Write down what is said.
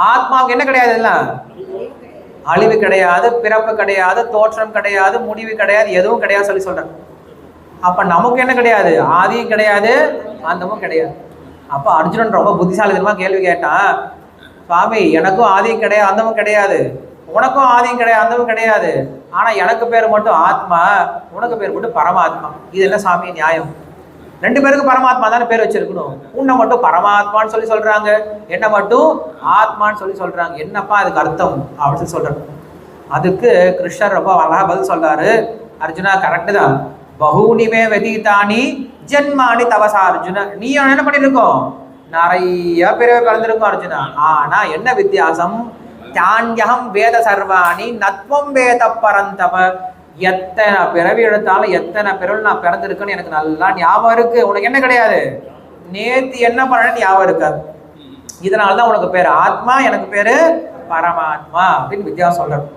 ஆத்மாவுக்கு என்ன கிடையாது? எல்லாம் அழிவு கிடையாது, பிறப்பு கிடையாது, தோற்றம் கிடையாது, முடிவு கிடையாது, எதுவும் கிடையாது சொல்லி சொல்றாங்க. அப்ப நமக்கு என்ன கிடையாது? ஆதியும் கிடையாது, அந்தமும் கிடையாது. அப்ப அர்ஜுனன் ரொம்ப புத்திசாலித்தனமா கேள்வி கேட்டான். சுவாமி, எனக்கும் ஆதியும் கிடையாது, அந்தமும் கிடையாது, உனக்கும் ஆதியும் கிடையாது, அந்தமும் கிடையாது, ஆனா எனக்கு பேர் மட்டும் ஆத்மா, உனக்கு பேர் மட்டும் பரமாத்மா. இது என்ன சாமி நியாயம்? ரெண்டு பேருக்கும் பரமாத்மா தானே பேர் வச்சிருக்கணும். உன்னை மட்டும் பரமாத்மான்னு சொல்லி சொல்றாங்க, என்ன மட்டும் ஆத்மான்னு சொல்லி சொல்றாங்க. என்னப்பா அதுக்கு அர்த்தம் அப்படின்னு சொல்லி சொல்றாங்க. அதுக்கு கிருஷ்ணர் ரொம்ப அழகா பதில் சொல்றாரு. அர்ஜுனா, கரெக்டு தான். பகூனிமே வெதிதானி ஜென்மானி தவசா அர்ஜுன. நீ என்ன பண்ணிருக்கோம்? நிறைய பேரவே பிறந்திருக்கும் அர்ஜுனா. ஆனா என்ன வித்தியாசம்? தான்யகம் வேத சர்வாணி நத்வம் வேத பரந்தவ. எத்தனை பிறவி எடுத்தாலும் எத்தனை பிறவி நான் பிறந்திருக்கேன்னு எனக்கு நல்லா ஞாபகம் இருக்கு. உனக்கு என்ன கிடையாது? நேத்து என்ன பண்ண ஞாபகம் இருக்காது. இதனாலதான் உனக்கு பேரு ஆத்மா, எனக்கு பேரு பரமாத்மா அப்படின்னு வித்தியாசம் சொல்றேன்.